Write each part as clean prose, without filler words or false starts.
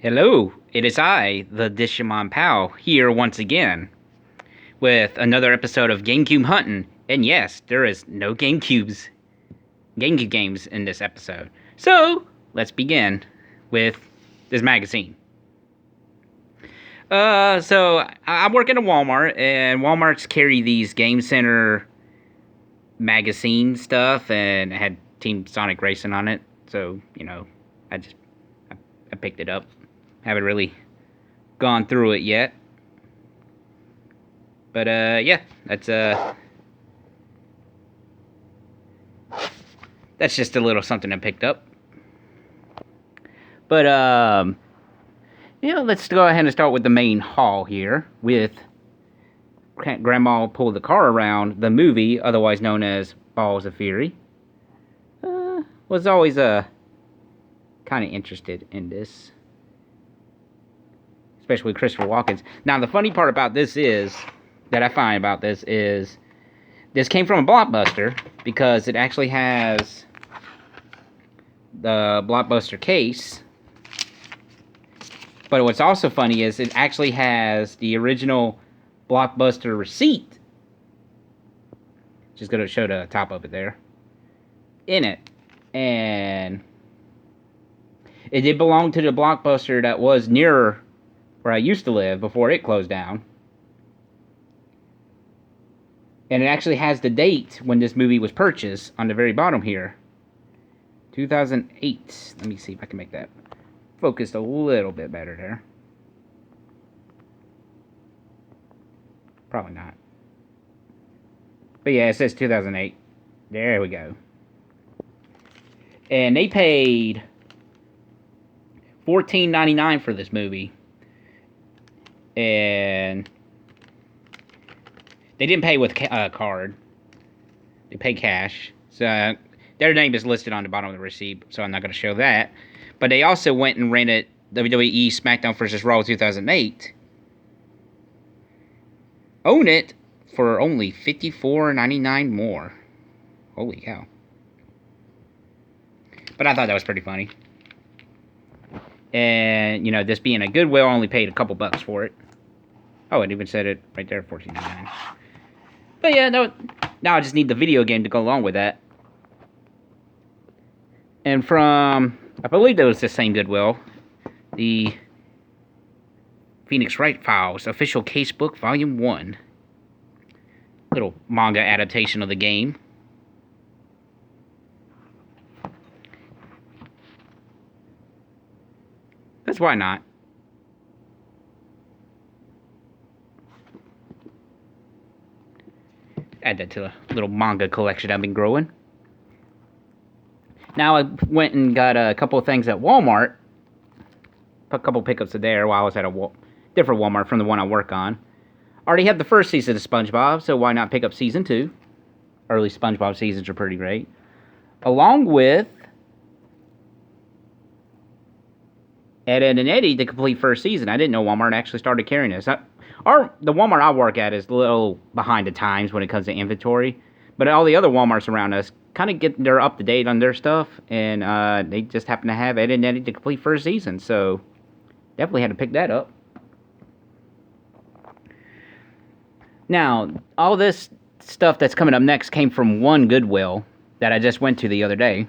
Hello, it is I, the Dishamon Pal, here once again with another episode of GameCube Hunting. And yes, there is no GameCube games in this episode. So, let's begin with this magazine. I work in a Walmart, and Walmarts carry these Game Center magazine stuff, and it had Team Sonic Racing on it. So, I picked it up. Haven't really gone through it yet. But, yeah, that's just a little something I picked up. But, let's go ahead and start with the main haul here with Grandma Pull the Car Around, the movie, otherwise known as Balls of Fury. Was always, kind of interested in this. Especially Christopher Walken's. Now, the funny part about this is, that I find about this is, this came from a Blockbuster, because it actually has the Blockbuster case. But what's also funny is, it actually has the original Blockbuster receipt. Just going to show the top of it there. In it. And it did belong to the Blockbuster that was nearer where I used to live before it closed down. And it actually has the date when this movie was purchased on the very bottom here. 2008. Let me see if I can make that focused a little bit better there. Probably not. But yeah, it says 2008. There we go. And they paid $14.99 for this movie. And they didn't pay with a card. They paid cash. So their name is listed on the bottom of the receipt, so I'm not going to show that. But they also went and rented WWE SmackDown vs. Raw 2008. Own it for only $54.99 more. Holy cow. But I thought that was pretty funny. And, this being a Goodwill, I only paid a couple bucks for it. Oh, it even said it right there, $14.99. But yeah, now I just need the video game to go along with that. And from, I believe that was the same Goodwill, the Phoenix Wright Files Official Casebook Volume 1. Little manga adaptation of the game. That's why not. Add that to a little manga collection I've been growing. Now I went and got a couple of things at Walmart. A couple pickups there while I was at a different Walmart from the one I work on. Already had the first season of SpongeBob, so why not pick up season 2? Early SpongeBob seasons are pretty great. Along with Ed, Edd and Eddy, the complete first season. I didn't know Walmart actually started carrying this. The Walmart I work at is a little behind the times when it comes to inventory. But all the other Walmarts around us kind of they're up to date on their stuff. And they just happen to have Ed, Edd and Eddy, the complete first season. So definitely had to pick that up. Now, all this stuff that's coming up next came from one Goodwill that I just went to the other day.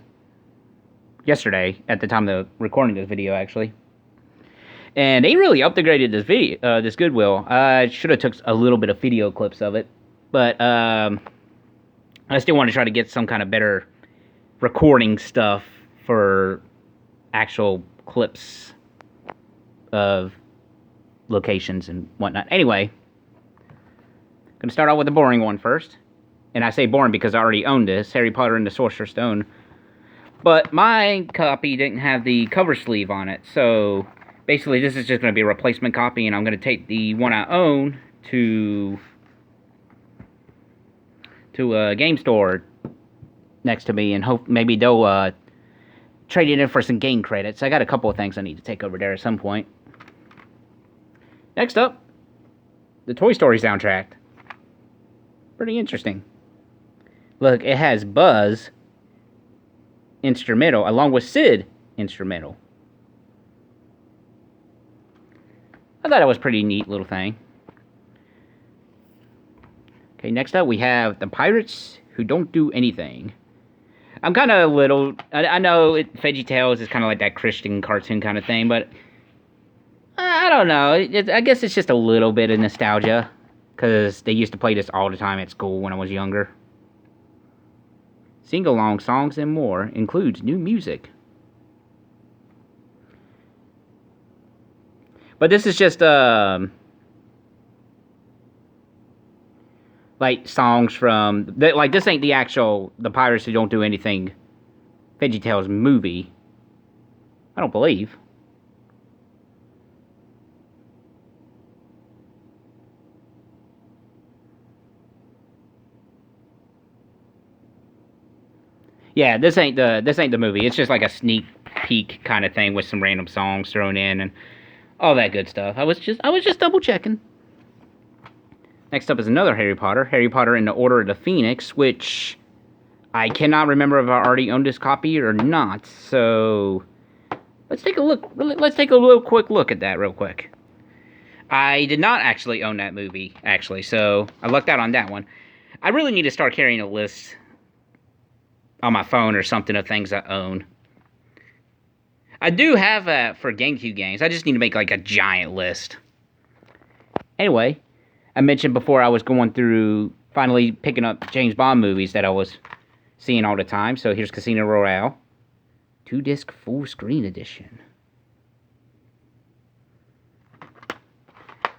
Yesterday, at the time of recording this video, actually. And they really upgraded this Goodwill. I should have took a little bit of video clips of it. But, I still want to try to get some kind of better recording stuff for actual clips of locations and whatnot. Anyway, going to start out with the boring one first. And I say boring because I already own this, Harry Potter and the Sorcerer's Stone. But my copy didn't have the cover sleeve on it, so basically this is just going to be a replacement copy, and I'm going to take the one I own to a game store next to me, and hope maybe they'll trade it in for some game credits. I got a couple of things I need to take over there at some point. Next up, the Toy Story soundtrack. Pretty interesting. Look, it has Buzz instrumental along with Sid instrumental. I thought that was a pretty neat little thing. Okay, next up we have the Pirates Who Don't Do Anything. I'm kind of a little... I know VeggieTales is kind of like that Christian cartoon kind of thing, but... I don't know. I guess it's just a little bit of nostalgia. Because they used to play this all the time at school when I was younger. Sing-along songs and more includes new music. But this is just, like, songs from... Like, this ain't the actual The Pirates Who Don't Do Anything VeggieTales movie. I don't believe. Yeah, this ain't the movie. It's just like a sneak peek kind of thing with some random songs thrown in and all that good stuff. I was just double checking. Next up is another Harry Potter and the Order of the Phoenix, which I cannot remember if I already owned this copy or not. So let's take a look. Let's take a little quick look at that real quick. I did not actually own that movie, actually, so I lucked out on that one. I really need to start carrying a list on my phone or something of things I own. I do have for GameCube games. I just need to make like a giant list. Anyway, I mentioned before I was going through finally picking up James Bond movies that I was seeing all the time. So here's Casino Royale. 2-disc full screen edition.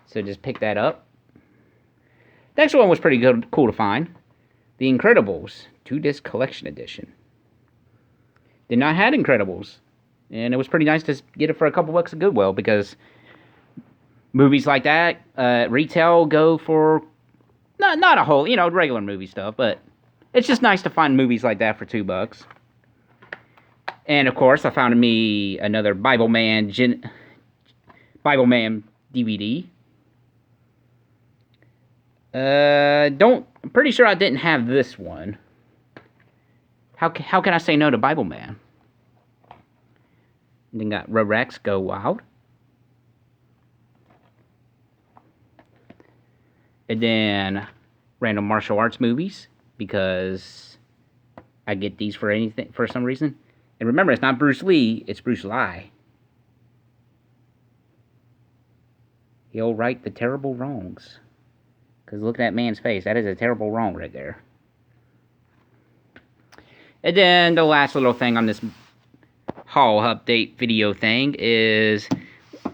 So just pick that up. The next one was pretty good, cool to find. The Incredibles 2-disc collection edition. Did not have Incredibles. And it was pretty nice to get it for a couple bucks at Goodwill, because movies like that, retail go for not a whole, regular movie stuff, but it's just nice to find movies like that for $2. And of course, I found me another Bible Man DVD. I'm pretty sure I didn't have this one. How can I say no to Bible Man? And then got Rex Go Wild. And then random martial arts movies, because I get these for anything for some reason. And remember, it's not Bruce Lee, it's Bruce Lee. He'll right the terrible wrongs. Because look at that man's face. That is a terrible wrong right there. And then the last little thing on this haul update video thing is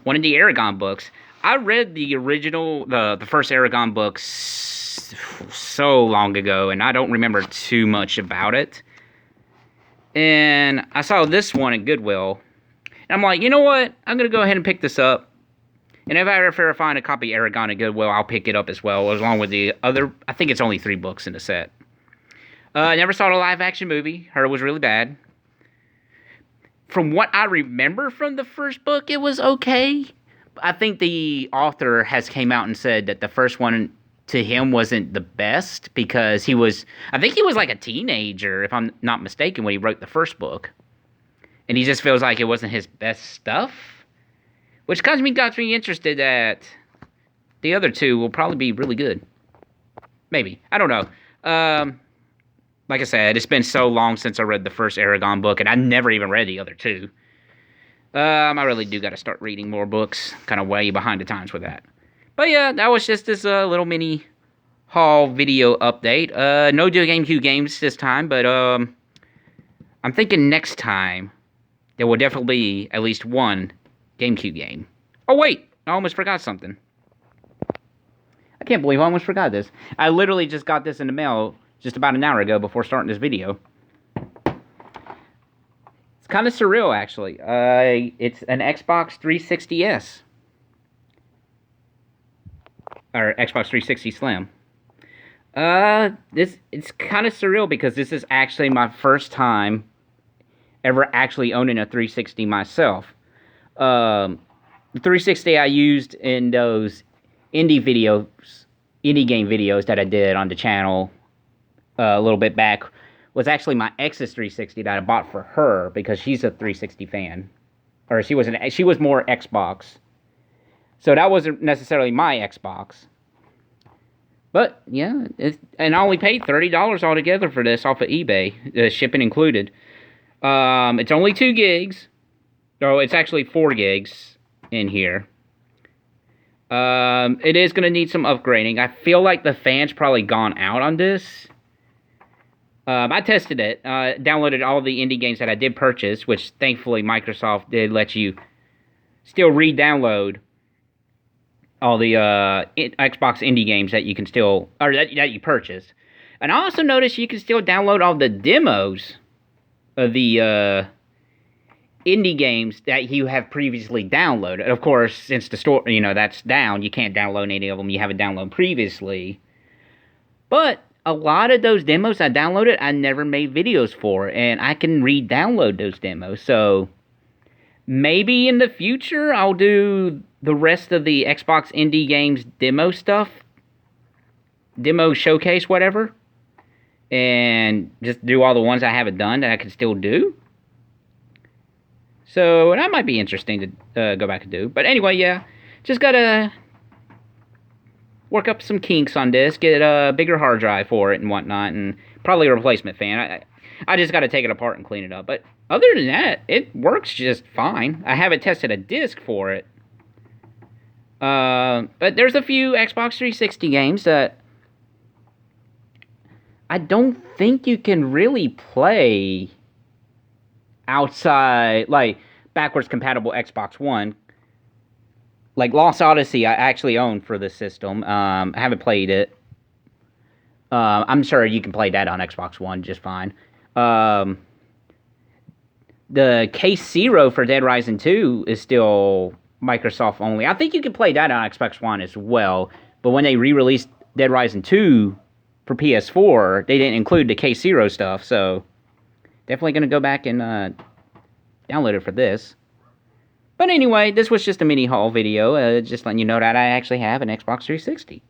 one of the Aragon books. I read the original, the first Aragon books so long ago, and I don't remember too much about it. And I saw this one at Goodwill, and I'm like, you know what? I'm going to go ahead and pick this up. And if I ever find a copy of Aragon at Goodwill, I'll pick it up as well, along with the other, I think it's only 3 books in the set. I never saw the live-action movie. Heard it was really bad. From what I remember from the first book, it was okay. I think the author has came out and said that the first one to him wasn't the best, because I think he was like a teenager, if I'm not mistaken, when he wrote the first book. And he just feels like it wasn't his best stuff. Which got me interested that the other 2 will probably be really good. Maybe. I don't know. Like I said, it's been so long since I read the first Aragon book, and I never even read the other 2. I really do got to start reading more books. Kind of way behind the times with that. But yeah, that was just this little mini haul video update. No GameCube games this time, but I'm thinking next time there will definitely be at least one GameCube game. Oh wait, I almost forgot something. I can't believe I almost forgot this. I literally just got this in the mail just about an hour ago before starting this video. It's kind of surreal, actually. It's an Xbox 360S. Or Xbox 360 Slim. It's kind of surreal, because this is actually my first time ever actually owning a 360 myself. The 360 I used in those indie game videos that I did on the channel a little bit back was actually my ex's 360 that I bought for her, because she's a 360 fan. Or she was more Xbox. So that wasn't necessarily my Xbox. But, yeah, and I only paid $30 altogether for this off of eBay, shipping included. It's only 2 gigs. Oh, it's actually 4 gigs in here. It is going to need some upgrading. I feel like the fan's probably gone out on this. I tested it, downloaded all the indie games that I did purchase, which thankfully Microsoft did let you still re-download all the Xbox indie games that you can still, or that you purchase. And I also noticed you can still download all the demos of the indie games that you have previously downloaded. Of course, since the store, that's down, you can't download any of them you haven't downloaded previously. But a lot of those demos I downloaded, I never made videos for, and I can re-download those demos. So maybe in the future I'll do the rest of the Xbox indie games demo stuff, demo showcase, whatever, and just do all the ones I haven't done that I can still do. So that might be interesting to go back and do. But anyway, yeah, just gotta work up some kinks on this, get a bigger hard drive for it and whatnot, and probably a replacement fan. I just gotta take it apart and clean it up. But other than that, it works just fine. I haven't tested a disc for it. But there's a few Xbox 360 games that I don't think you can really play outside, like, backwards compatible Xbox One. Like, Lost Odyssey, I actually own for this system. I haven't played it. I'm sure you can play that on Xbox One just fine. The Case Zero for Dead Rising 2 is still Microsoft only. I think you can play that on Xbox One as well. But when they re-released Dead Rising 2 for PS4, they didn't include the Case Zero stuff. So definitely going to go back and download it for this. But anyway, this was just a mini haul video, just letting you know that I actually have an Xbox 360.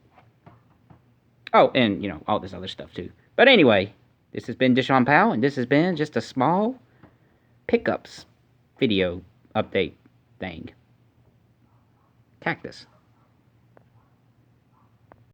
Oh, and, all this other stuff too. But anyway, this has been Dishon Pal, and this has been just a small pickups video update thing. Cactus.